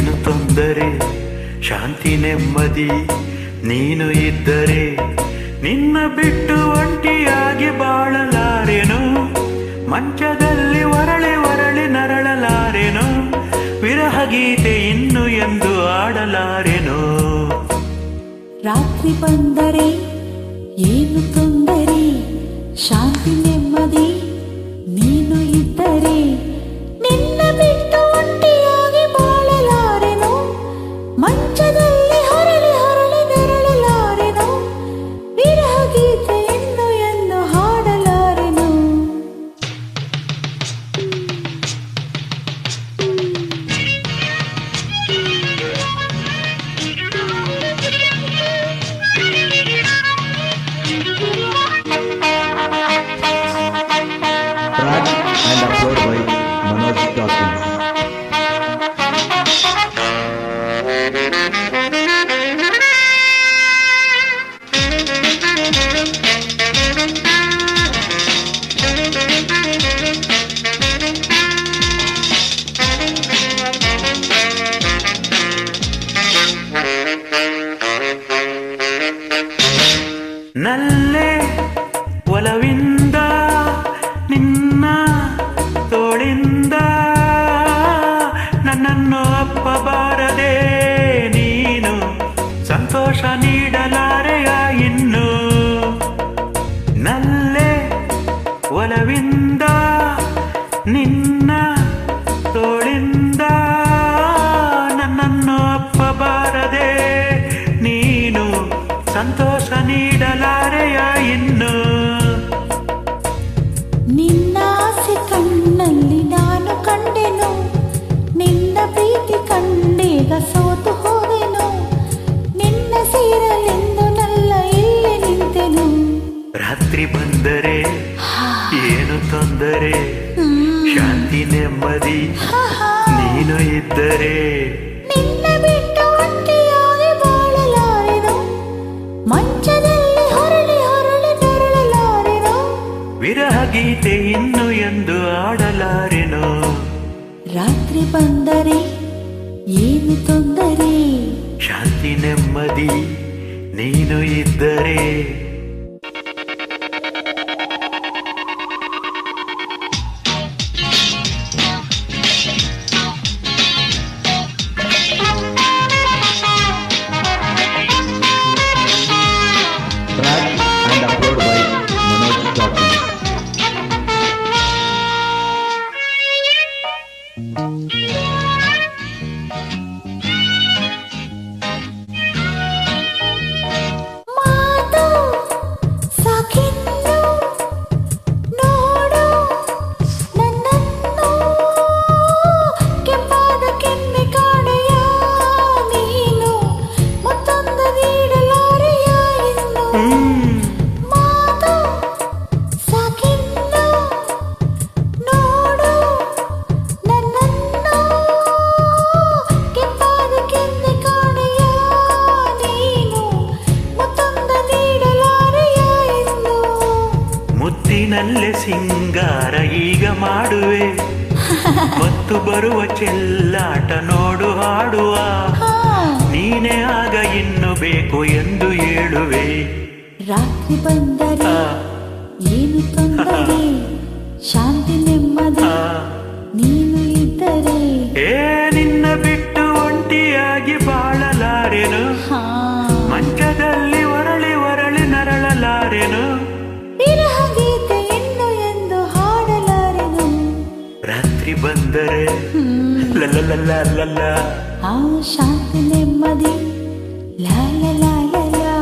ಏನು ತೊಂದರೆ ಶಾಂತಿ ನೆಮ್ಮದಿ ನೀನು ಇದ್ದರೆ ನಿನ್ನ ಬಿಟ್ಟು ಒಂಟಿಯಾಗಿ ಬಾಳಲಾರೆನು ಮಂಚದಲ್ಲಿ ಒರಳಿ ಒರಳಿ ನರಳಲಾರೆನು ವಿರಹ ಗೀತೆ ಇನ್ನು ಎಂದು ಆಡಲಾರೆನು ರಾತ್ರಿ ಬಂದರೆ ಏನು ತೊಂದರೆ ಶಾಂತಿ ನೆಮ್ಮದಿ ನೀನು ಇದ್ದರೆ ನಿನ್ನ ಬಿಟ್ಟು ಒಂಟಿಯಾಗಿ ಬಾಳಲಾರೆನು ಮಂಚದಲ್ಲಿ ಹೊರಳಿ ಹೊರಳಿ ನರಳಲಾರೆನು ವಿರಹ ಗೀತೆ ಇನ್ನು ಎಂದು ಹಾಡಲಾರೆನು Track and upload by Manoj Dawkins. ನಲ್ಲೇ ಒಲವಿಂದ ನಿನ್ನ ತೋಳಿಂದ ನನ್ನನ್ನು ಅಪ್ಪಬಾರದೆ ನೀನು ಸಂತೋಷ ನೀಡಲಾರೆಯ ಇನ್ನು ನಲ್ಲೇ ಒಲವಿಂದ ನಿನ್ನ ತೋಳಿಂದ ನನ್ನನ್ನು ಅಪ್ಪಬಾರದೆ ನೀನು ಸಂತೋಷ ನೀಡಲಾರೆಯ ಇನ್ನು ನಿನ್ನ ಆಸೆ ಕಣ್ಣಲ್ಲಿ ನಾನು ಕಂಡೆನು ನಿನ್ನ ಪ್ರೀತಿ ಕಂಡೀಗ ಸೋತು ಹೋದೆನು ನಿನ್ನ ಸೇರಲೆಂದು ನಲ್ಲ ಇಲ್ಲಿ ನಿಂತೆನು ರಾತ್ರಿ ಬಂದರೆ ಏನು ತೊಂದರೆ ಶಾಂತಿ ನೆಮ್ಮದಿ ನೀನು ಇದ್ದರೆ ನಿನ್ನ ಬಿಟ್ಟು ಒಂಟಿಯಾಗಿ ಬಾಳಲಾರೆನು ಮಂಚದಲ್ಲಿ ಹೊರಳಿ ಹೊರಳಿ ನರಳಲಾರೆನು ವಿರಹ ಗೀತೆ ಇನ್ನು ಎಂದು ಆಡಲಾರೆನು ರಾತ್ರಿ ಬಂದರೆ ಏನು ತೊಂದರೆ ಶಾಂತಿ ನೆಮ್ಮದಿ ನೀನು ಇದ್ದರೆ Track and upload by Manoj Dawkins. ಮಾತು ಸಾಕಿನ್ನು ನೋಡು ನನ್ನನ್ನು ಕೆಂಪಾದ ಕೆನ್ನೆ ಕಾಡೆಯ ನೀನು ಮತ್ತೊಂದು ನೀಡಲಾರೆಯ ಇನ್ನು ಮಾತು ಸಾಕಿನ್ನು ನೋಡು ನನ್ನನ್ನು ಕೆಂಪಾದ ಕೆನ್ನೆ ಕಾಡೆಯ ನೀನು ಮತ್ತೊಂದು ನೀಡಲಾರೆಯ ಇನ್ನು ಮುತ್ತಿನಲ್ಲೇ ಸಿಂಗಾರ ಈಗ ಮಾಡುವೆ ಮತ್ತು ಬರುವ ಚೆಲ್ಲಾಟ ನೋಡು ಹಾಡುವ ನೀನೇ ಆಗ ಇನ್ನು ಬೇಕು ಎಂದು ಹೇಳುವೆ ರಾತ್ರಿ ಬಂದರೆ ಆ, ಏನು ತೊಂದರೆ ಶಾಂತಿ ನೆಮ್ಮದಿ ಆ, ನೀನು ಇದ್ದರೆ ಏ ನಿನ್ನ ಬಿಟ್ಟು ಒಂಟಿಯಾಗಿ ಬಾಳಲಾರೆನು ಹಾ ಮಂಚದಲ್ಲಿ ಒರಳಿ ಒರಳಿ ನರಳಲಾರೆನು ವಿರಹ ಗೀತೆ ಇನ್ನು ಎಂದು ಹಾಡಲಾರೆನು ರಾತ್ರಿ ಬಂದರೆ ಲಲ್ಲ ಆ ಶಾಂತಿ ನೆಮ್ಮದಿ ಲಾ ಲಾ ಲಾ ಲಾ ಲಾ.